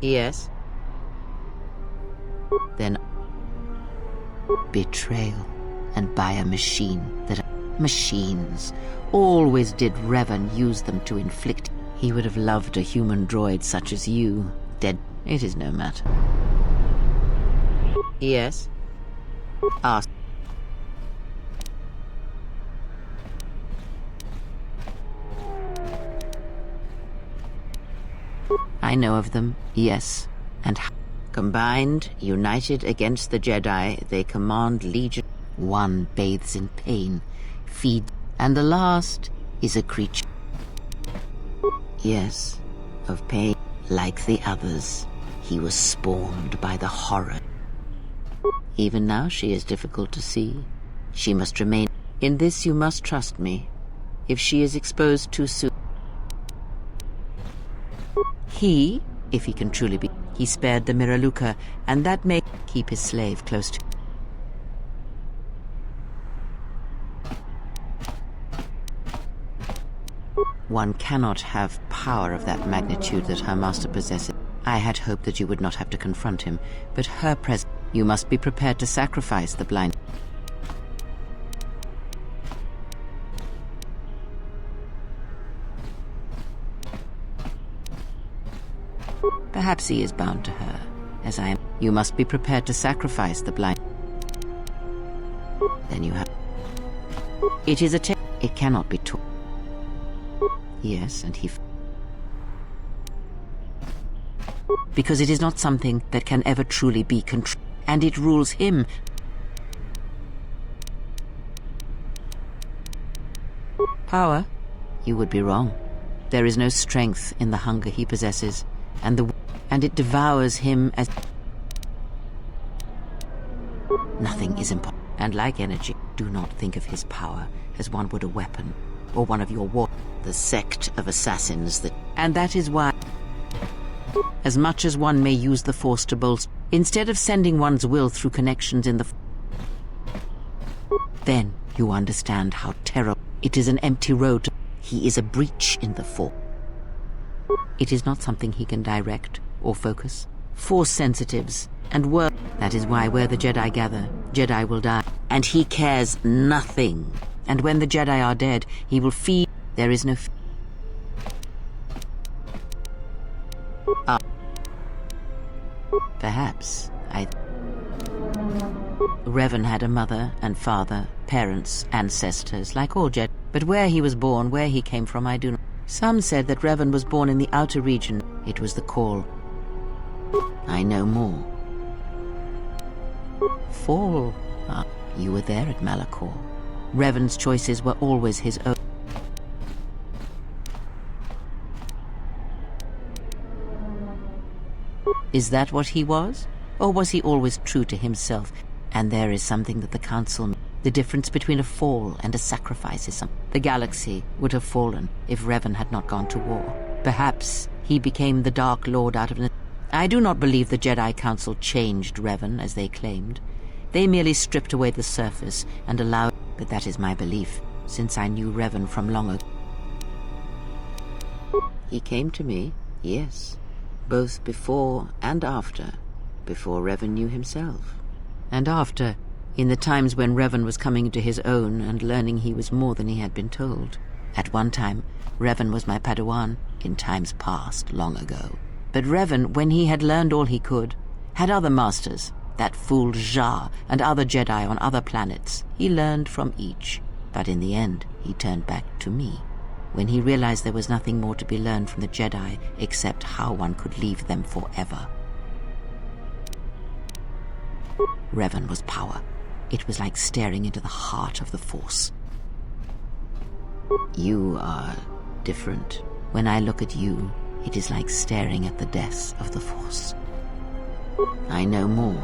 Yes. Then betrayal, and by a machine that machines always did revan use them to inflict. He would have loved a human droid such as you, dead. It is no matter. Yes. Ask. I know of them, yes. And combined, united against the Jedi, they command legion. One bathes in pain, feeds, and the last is a creature. Yes, of pain. Like the others, he was spawned by the horror. Even now she is difficult to see. She must remain. In this you must trust me. If she is exposed too soon. He, if he can truly be, he spared the Miraluka, and that may keep his slave close to. One cannot have power of that magnitude that her master possesses. I had hoped that you would not have to confront him, but her presence. You must be prepared to sacrifice the blind. Perhaps he is bound to her, as I am. You must be prepared to sacrifice the blind. Then you have. It is a it cannot be taught. Yes, and he. Because it is not something that can ever truly be controlled, and it rules him. Power? You would be wrong. There is no strength in the hunger he possesses, and it devours him as. Nothing is impossible. And like energy, do not think of his power as one would a weapon, or one of your war. The sect of assassins that. And that is why. As much as one may use the Force to bolster, instead of sending one's will through connections in the. Then you understand how terrible. It is an empty road. He is a breach in the Force. It is not something he can direct or focus. Force sensitives and work. That is why where the Jedi gather, Jedi will die. And he cares nothing. And when the Jedi are dead, he will feed. There is no. Perhaps I. Revan had a mother and father, parents, ancestors, like all Jedi. But where he was born, where he came from, I do not. Some said that Revan was born in the outer region. It was the call. I know more. Fall. Ah, you were there at Malachor. Revan's choices were always his own. Is that what he was? Or was he always true to himself? And there is something that the Council. The difference between a fall and a sacrifice is something. The galaxy would have fallen if Revan had not gone to war. Perhaps he became the Dark Lord out of. I do not believe the Jedi Council changed Revan as they claimed. They merely stripped away the surface and allowed. But that is my belief, since I knew Revan from long ago. He came to me, yes, both before and after. Before Revan knew himself. And after, in the times when Revan was coming to his own and learning he was more than he had been told. At one time, Revan was my Padawan, in times past, long ago. But Revan, when he had learned all he could, had other masters, that fool Jah and other Jedi on other planets. He learned from each, but in the end, he turned back to me. When he realized there was nothing more to be learned from the Jedi except how one could leave them forever. Revan was power. It was like staring into the heart of the Force. You are different. When I look at you, it is like staring at the depths of the Force. I know more.